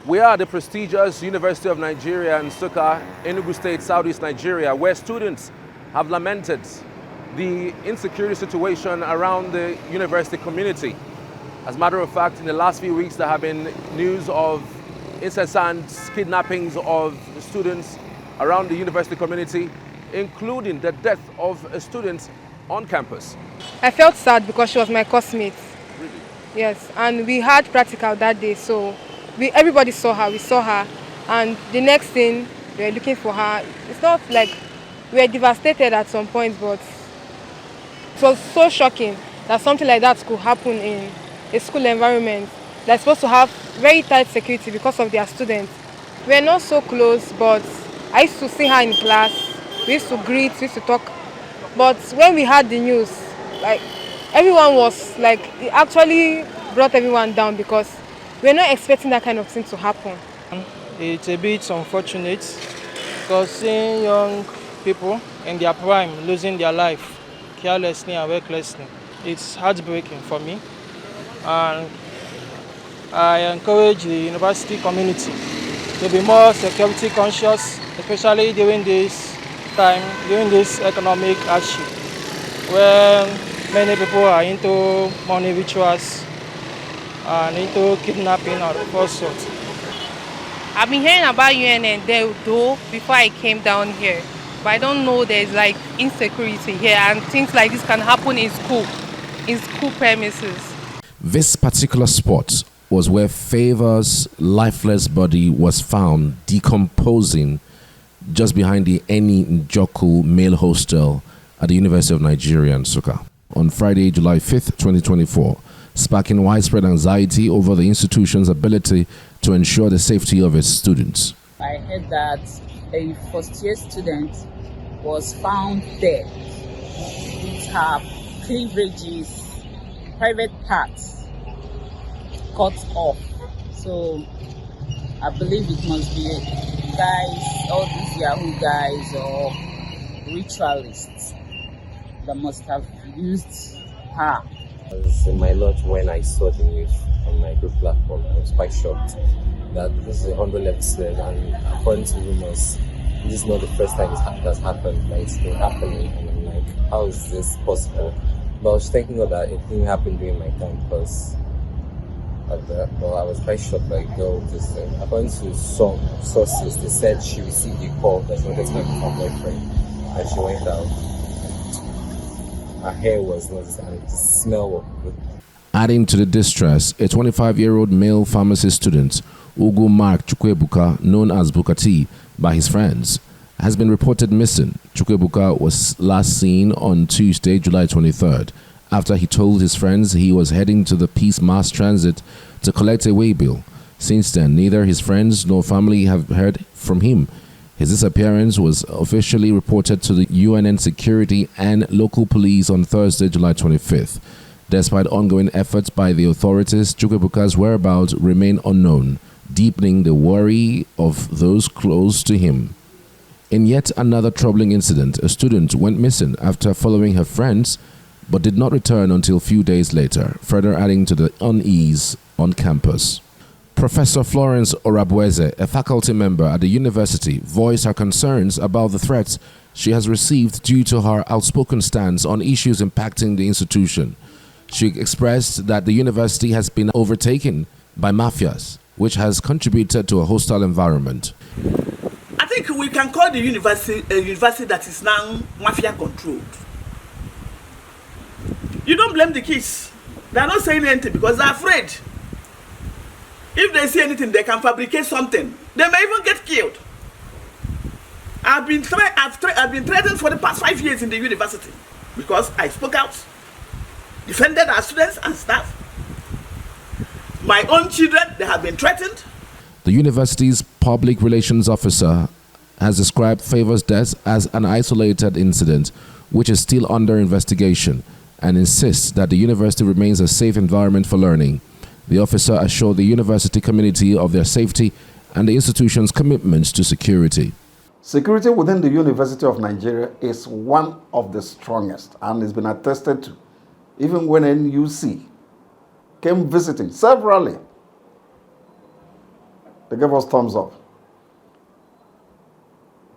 We are the prestigious University of Nigeria in Nsukka, Enugu State, Southeast Nigeria, where students have lamented the insecurity situation around the university community. As a matter of fact, in the last few weeks, there have been news of incessant kidnappings of students around the university community, including the death of a student on campus. I felt sad because she was my classmate. Really? Yes, and we had practical that day, so everybody saw her. We saw her, and the next thing we were looking for her. It's not like we were devastated at some point, but it was so shocking that something like that could happen in a school environment that's supposed to have very tight security because of their students. We're not so close, but I used to see her in class. We used to greet, we used to talk. But when we heard the news, like everyone was like, it actually brought everyone down because we're not expecting that kind of thing to happen. It's a bit unfortunate because seeing young people in their prime losing their life carelessly and recklessly, it's heartbreaking for me. And I encourage the university community to be more security conscious, especially during this time, during this economic hardship, where many people are into money rituals and into kidnapping of all sorts. I've been hearing about UNN there though before I came down here, but I don't know there's like insecurity here and things like this can happen in school premises. This particular spot was where Favor's lifeless body was found decomposing just behind the Eni Njoku male hostel at the University of Nigeria in Nsukka on Friday, July 5th, 2024, sparking widespread anxiety over the institution's ability to ensure the safety of its students. I heard that a first-year student was found dead with her cleavages, private parts cut off. So I believe it must be guys, all these Yahoo guys or ritualists that must have used her. I was in my lodge when I saw the news on my group platform. I was quite shocked that this is a 100 episode, and according to rumors, this is not the first time it has happened. Like, it's been happening, and I'm like, how is this possible? But I was thinking of that it didn't happen during my time because of that. Well, I was quite shocked by the girl. Just according to some sources, they said she received a call that she wanted to meet her boyfriend, and she went out. Her hair was not, and the smell was good. Adding to the distress, a 25-year-old male pharmacy student, Ugu Mark Chukwebuka, known as Bukati by his friends, has been reported missing. Chukwebuka was last seen on Tuesday, July 23rd, after he told his friends he was heading to the Peace Mass Transit to collect a waybill. Since then, neither his friends nor family have heard from him. His disappearance was officially reported to the UN Insecurity and local police on Thursday, July 25th. Despite ongoing efforts by the authorities, Chukwebuka's whereabouts remain unknown, deepening the worry of those close to him. In yet another troubling incident, a student went missing after following her friends but did not return until a few days later, further adding to the unease on campus. Professor Florence Orabweze, a faculty member at the university, voiced her concerns about the threats she has received due to her outspoken stance on issues impacting the institution. She expressed that the university has been overtaken by mafias, which has contributed to a hostile environment. I think we can call the university a university that is now mafia controlled. You don't blame the kids. They are not saying anything because they are afraid. If they see anything, they can fabricate something. They may even get killed. I've been threatened for the past 5 years in the university because I spoke out, defended our students and staff. My own children, they have been threatened. The university's public relations officer has described Favor's death as an isolated incident, which is still under investigation, and insists that the university remains a safe environment for learning. The officer assured the university community of their safety and the institution's commitment to security. Security within the University of Nigeria is one of the strongest and has been attested to, even when NUC came visiting severally. They gave us thumbs up.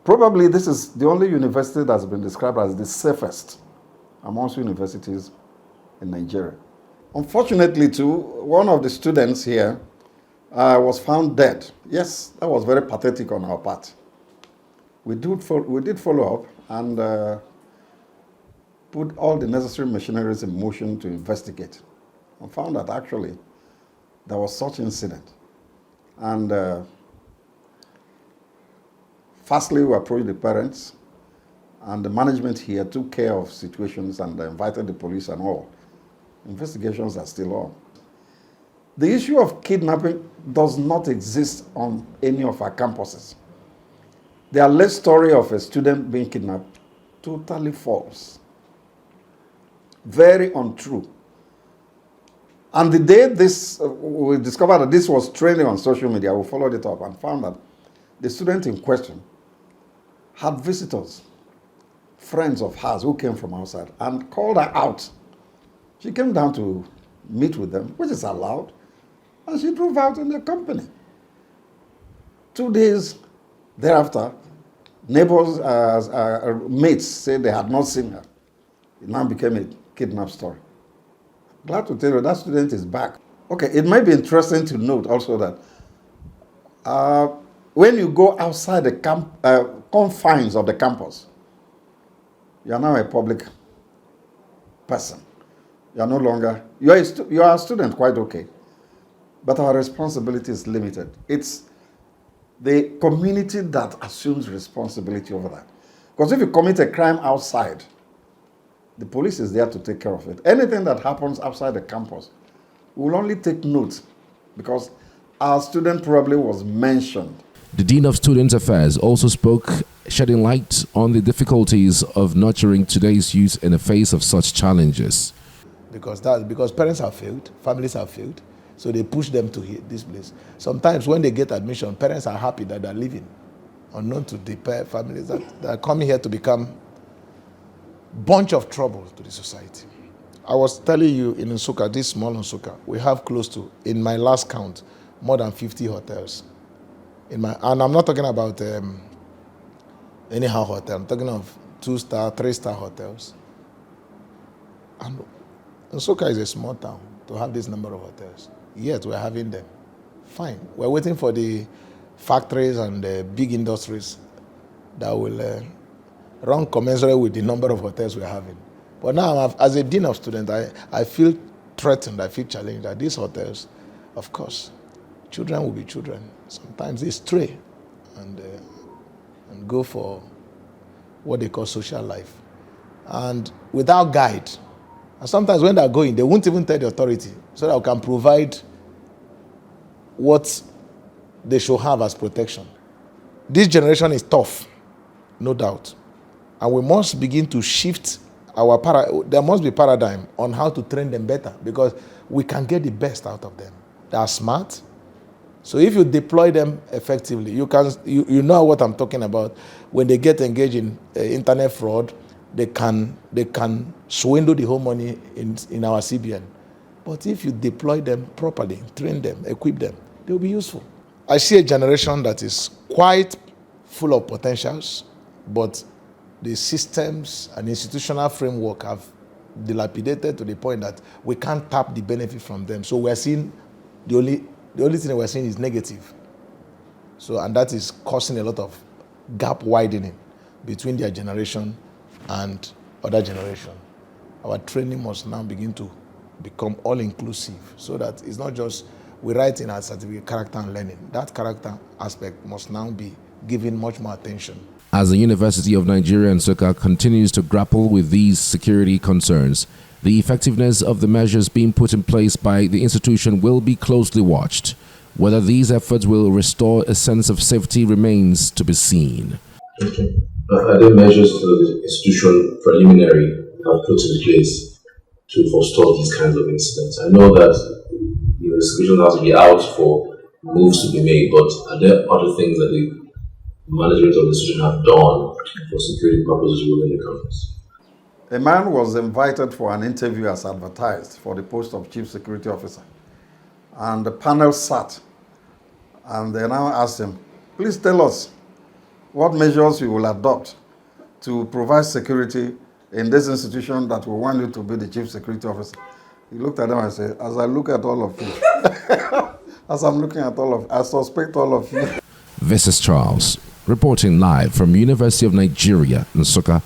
Probably this is the only university that's been described as the safest amongst universities in Nigeria. Unfortunately, too, one of the students here was found dead. Yes, that was very pathetic on our part. We did follow up and put all the necessary machineries in motion to investigate, and found that actually there was such incident. And firstly, we approached the parents, and the management here took care of situations and invited the police and all. Investigations are still on. The issue of kidnapping does not exist on any of our campuses. The alleged story of a student being kidnapped, totally false. Very untrue. And the day we discovered that this was trending on social media, we followed it up and found that the student in question had visitors, friends of hers who came from outside, and called her out. She came down to meet with them, which is allowed, and she drove out in their company. 2 days thereafter, neighbors, mates said they had not seen her. It now became a kidnap story. Glad to tell you that student is back. Okay, it might be interesting to note also that when you go outside the confines of the campus, you are now a public person. You are no longer, you are a student, quite okay. But our responsibility is limited. It's the community that assumes responsibility over that. Because if you commit a crime outside, the police is there to take care of it. Anything that happens outside the campus, we will only take note because our student probably was mentioned. The Dean of Student Affairs also spoke, shedding light on the difficulties of nurturing today's youth in the face of such challenges. Because parents have failed, families have failed, so they push them to this place. Sometimes when they get admission, parents are happy that they're leaving, unknown to the families that are coming here to become bunch of trouble to the society. I was telling you in Nsukka, this small Nsukka, we have close to, in my last count, more than 50 hotels. And I'm not talking about anyhow hotel, I'm talking of 2-star, 3-star hotels. And Nsukka is a small town to have this number of hotels. Yet we're having them. Fine. We're waiting for the factories and the big industries that will run commensurate with the number of hotels we're having. But now, as a dean of students, I feel threatened, I feel challenged that these hotels, of course, children will be children. Sometimes they stray and go for what they call social life. And without guide, and sometimes when they're going, they won't even tell the authority so that we can provide what they should have as protection. This generation is tough, no doubt. And we must begin to shift there must be paradigm on how to train them better because we can get the best out of them. They are smart. So if you deploy them effectively, you know what I'm talking about. When they get engaged in internet fraud, they can swindle the whole money in our CBN. But if you deploy them properly, train them, equip them, they'll be useful. I see a generation that is quite full of potentials, but the systems and institutional framework have dilapidated to the point that we can't tap the benefit from them. So we're seeing the only thing that we're seeing is negative. So, and that is causing a lot of gap widening between their generation and other generation. Our training must now begin to become all-inclusive so that it's not just we write in our certificate character and learning. That character aspect must now be given much more attention. As the University of Nigeria Nsukka continues to grapple with these security concerns, the effectiveness of the measures being put in place by the institution will be closely watched. Whether these efforts will restore a sense of safety remains to be seen. Okay. Are there measures the institution preliminary have put in place to forestall these kinds of incidents? I know that the institution has to be out for moves to be made, but are there other things that the management of the institution have done for security purposes within the campus? A man was invited for an interview as advertised for the post of Chief Security Officer. And the panel sat And they now asked him, please tell us what measures you will adopt to provide security in this institution that we want you to be the chief security officer. He looked at them and said, as I look at all of you, as I'm looking at all of, I suspect all of you. This is Charles, reporting live from University of Nigeria, Nsukka.